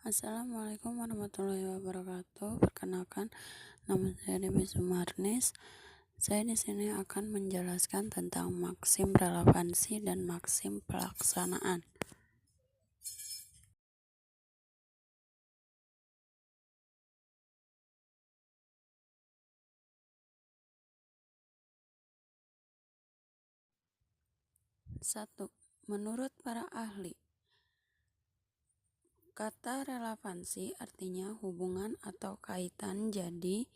Assalamualaikum warahmatullahi wabarakatuh. Perkenalkan, nama saya Dewi Sumarnis. Saya di sini akan menjelaskan tentang maksim relevansi dan maksim pelaksanaan. Satu, menurut para ahli, kata relevansi artinya hubungan atau kaitan. Jadi,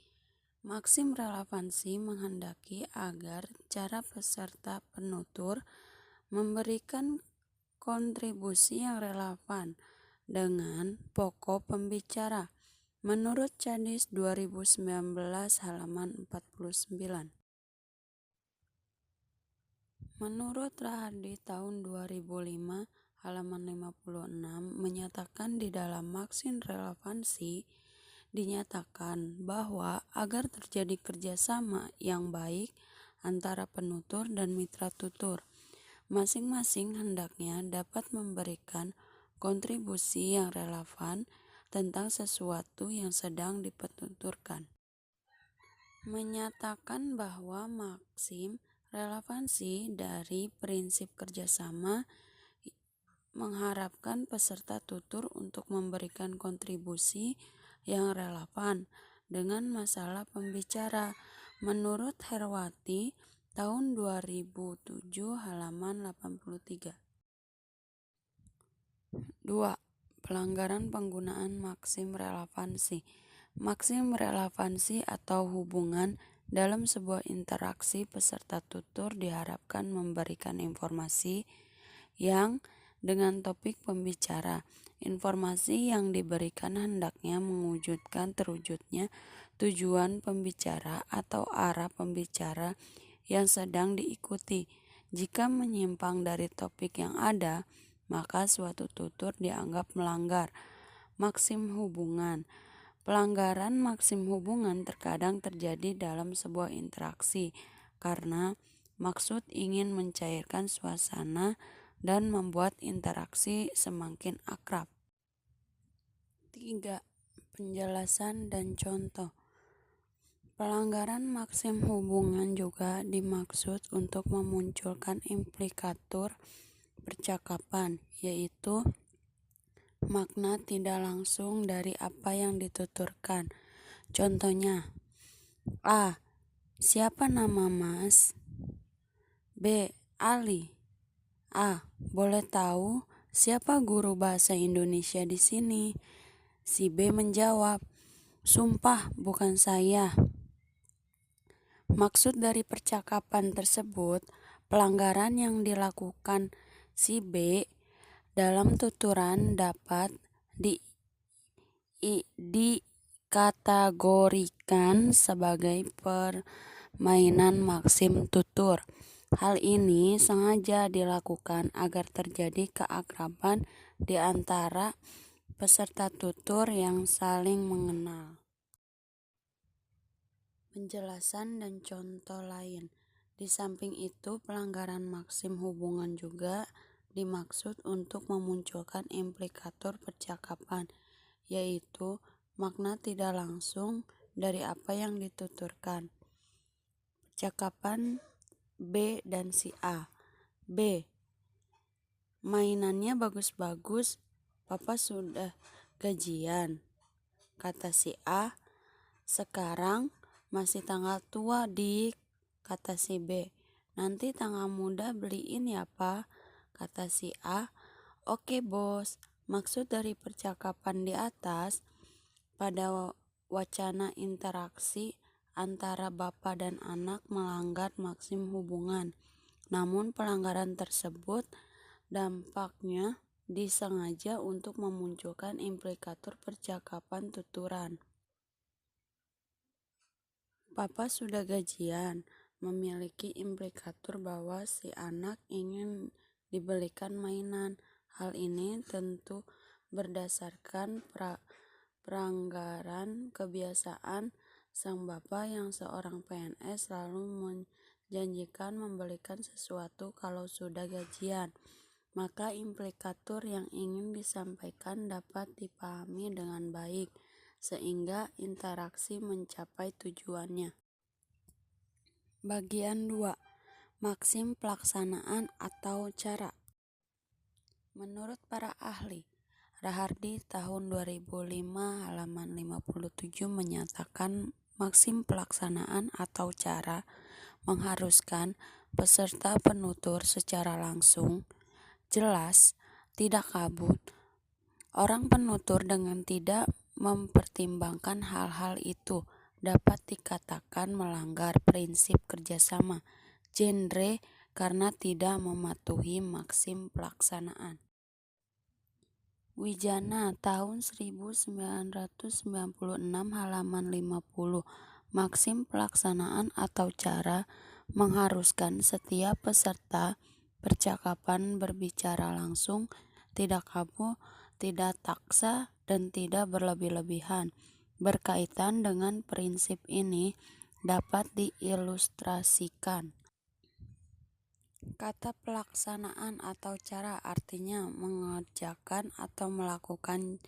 maksim relevansi menghendaki agar cara peserta penutur memberikan kontribusi yang relevan dengan pokok pembicara menurut Cadis 2019 halaman 49. Menurut Rahardi tahun 2005 halaman 56 menyatakan di dalam maksim relevansi dinyatakan bahwa agar terjadi kerjasama yang baik antara penutur dan mitra tutur, masing-masing hendaknya dapat memberikan kontribusi yang relevan tentang sesuatu yang sedang dipenuturkan. Menyatakan bahwa maksim relevansi dari prinsip kerjasama mengharapkan peserta tutur untuk memberikan kontribusi yang relevan dengan masalah pembicara menurut Herwati tahun 2007 halaman 83. 2. Pelanggaran penggunaan maksim relevansi. Maksim relevansi atau hubungan dalam sebuah interaksi peserta tutur diharapkan memberikan informasi yang dengan topik pembicara. Informasi yang diberikan hendaknya mewujudkan terwujudnya tujuan pembicara atau arah pembicara yang sedang diikuti. Jika menyimpang dari topik yang ada, maka suatu tutur dianggap melanggar maksim hubungan. Pelanggaran maksim hubungan terkadang terjadi dalam sebuah interaksi karena maksud ingin mencairkan suasana dan membuat interaksi semakin akrab. 3. Penjelasan dan contoh. Pelanggaran maksim hubungan juga dimaksud untuk memunculkan implikatur percakapan, yaitu makna tidak langsung dari apa yang dituturkan. Contohnya, A. Siapa nama Mas? B. Ali. A. Boleh tahu siapa guru bahasa Indonesia di sini? Si B menjawab, sumpah bukan saya. Maksud dari percakapan tersebut, pelanggaran yang dilakukan si B dalam tuturan dapat dikategorikan sebagai permainan maksim tutur. Hal ini sengaja dilakukan agar terjadi keakraban di antara peserta tutur yang saling mengenal. Penjelasan dan contoh lain. Di samping itu, pelanggaran maksim hubungan juga dimaksud untuk memunculkan implikator percakapan, yaitu makna tidak langsung dari apa yang dituturkan. Percakapan B dan si A. B. Mainannya bagus-bagus, Papa sudah gajian. Kata si A. Sekarang masih tanggal tua, Dik. Kata si B. Nanti tanggal muda beliin ya, Pak. Kata si A. Oke, Bos. Maksud dari percakapan di atas, pada wacana interaksi antara bapak dan anak melanggar maksim hubungan. Namun pelanggaran tersebut dampaknya disengaja untuk memunculkan implikator percakapan tuturan. Papa sudah gajian memiliki implikator bahwa si anak ingin dibelikan mainan. Hal ini tentu berdasarkan pelanggaran kebiasaan sang bapak yang seorang PNS selalu menjanjikan membelikan sesuatu kalau sudah gajian. maka implikatur yang ingin disampaikan dapat dipahami dengan baik, sehingga interaksi mencapai tujuannya. Bagian 2. Maksim pelaksanaan atau cara. Menurut para ahli, Rahardi tahun 2005 halaman 57 menyatakan maksim pelaksanaan atau cara mengharuskan peserta penutur secara langsung, jelas, tidak kabur. Orang penutur dengan tidak mempertimbangkan hal-hal itu dapat dikatakan melanggar prinsip kerjasama genre karena tidak mematuhi maksim pelaksanaan. Wijana tahun 1996 halaman 50. Maksim pelaksanaan atau cara mengharuskan setiap peserta percakapan berbicara langsung, tidak kabur, tidak taksa, dan tidak berlebih-lebihan. Berkaitan dengan prinsip ini dapat diilustrasikan. Kata pelaksanaan atau cara artinya mengerjakan atau melakukan.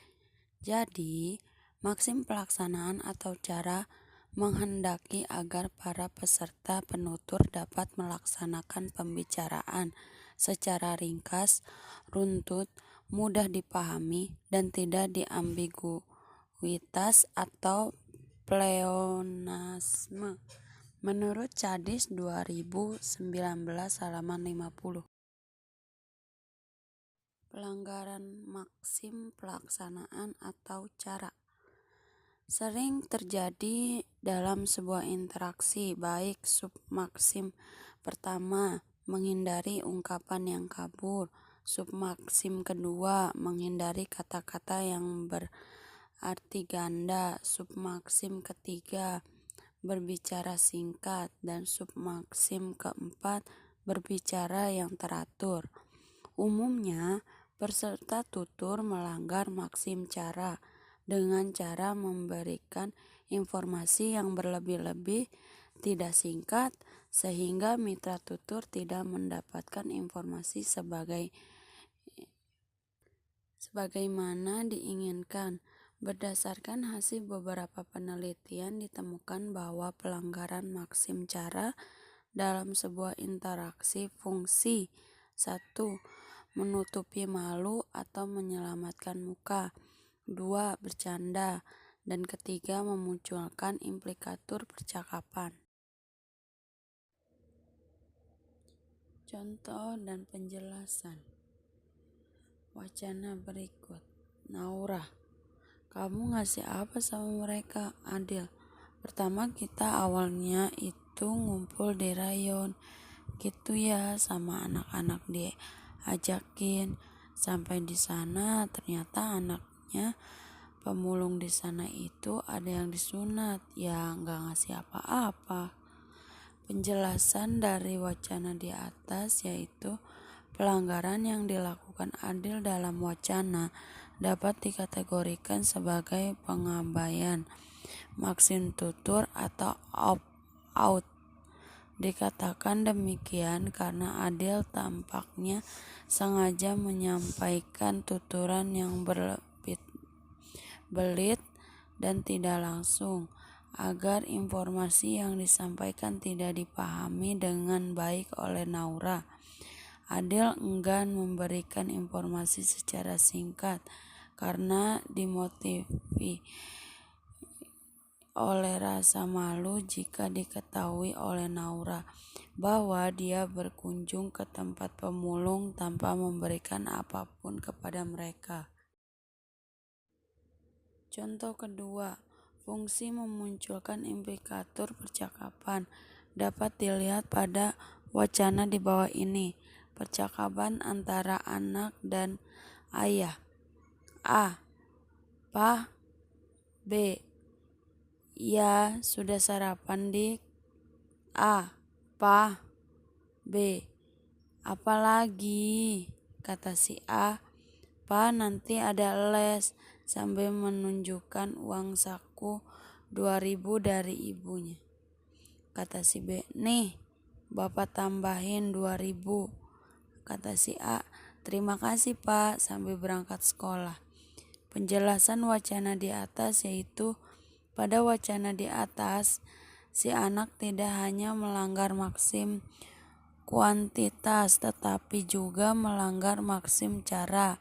Jadi, maksim pelaksanaan atau cara menghendaki agar para peserta penutur dapat melaksanakan pembicaraan secara ringkas, runtut, mudah dipahami, dan tidak diambiguitas atau pleonasme. Menurut Cadis 2019 halaman 50. Pelanggaran maksim pelaksanaan atau cara sering terjadi dalam sebuah interaksi, baik submaksim pertama, menghindari ungkapan yang kabur, submaksim kedua, menghindari kata-kata yang berarti ganda, submaksim ketiga, berbicara singkat, dan submaksim keempat, berbicara yang teratur. Umumnya, peserta tutur melanggar maksim cara dengan cara memberikan informasi yang berlebih-lebih, tidak singkat, sehingga mitra tutur tidak mendapatkan informasi sebagaimana diinginkan. Berdasarkan hasil beberapa penelitian ditemukan bahwa pelanggaran maksim cara dalam sebuah interaksi fungsi 1. Menutupi malu atau menyelamatkan muka, 2. Bercanda, dan ketiga memunculkan implikatur percakapan. Contoh dan penjelasan. Wacana berikut. Naura, kamu ngasih apa sama mereka? Adil, pertama kita awalnya itu ngumpul di rayon gitu ya, sama anak-anak diajakin. Sampai di sana ternyata anaknya pemulung di sana itu ada yang disunat, ya nggak ngasih apa-apa. Penjelasan dari wacana di atas yaitu pelanggaran yang dilakukan Adil dalam wacana dapat dikategorikan sebagai pengabaian maksim tutur atau opt-out. Dikatakan demikian karena Adil tampaknya sengaja menyampaikan tuturan yang berbelit dan tidak langsung, agar informasi yang disampaikan tidak dipahami dengan baik oleh Naura. Adil enggan memberikan informasi secara singkat karena dimotivi oleh rasa malu jika diketahui oleh Naura bahwa dia berkunjung ke tempat pemulung tanpa memberikan apapun kepada mereka. Contoh kedua, fungsi memunculkan implikatur percakapan dapat dilihat pada wacana di bawah ini. Percakapan antara anak dan ayah. A. Pa. B. Ya, sudah sarapan dik. A. Pa. B. Apalagi? Kata si A. Pa, nanti ada les, sambil menunjukkan uang saku 2.000 dari ibunya. Kata si B. Nih, bapak tambahin 2.000. Kata si A. Terima kasih Pak, sambil berangkat sekolah. Penjelasan wacana di atas yaitu pada wacana di atas, si anak tidak hanya melanggar maksim kuantitas tetapi juga melanggar maksim cara.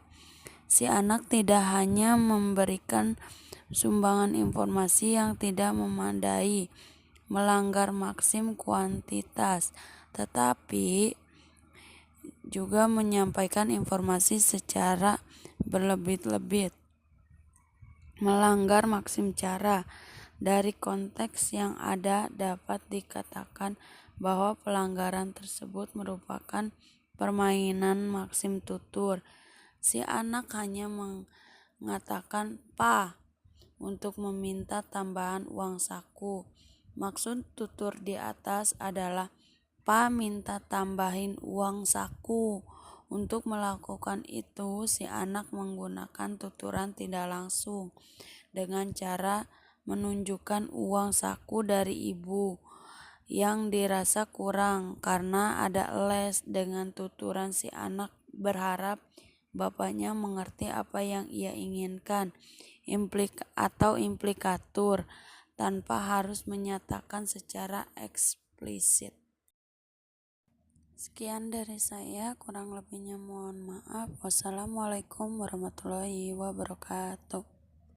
Si anak tidak hanya memberikan sumbangan informasi yang tidak memadai, melanggar maksim kuantitas, tetapi juga menyampaikan informasi secara berlebih-lebih, melanggar maksim cara. Dari konteks yang ada dapat dikatakan bahwa pelanggaran tersebut merupakan permainan maksim tutur. Si anak hanya mengatakan "pa" untuk meminta tambahan uang saku. Maksud tutur di atas adalah "pa minta tambahin uang saku". Untuk melakukan itu, si anak menggunakan tuturan tidak langsung dengan cara menunjukkan uang saku dari ibu yang dirasa kurang karena ada les. Dengan tuturan si anak berharap bapaknya mengerti apa yang ia inginkan, atau implikatur, tanpa harus menyatakan secara eksplisit. Sekian dari saya, kurang lebihnya mohon maaf. Wassalamualaikum warahmatullahi wabarakatuh.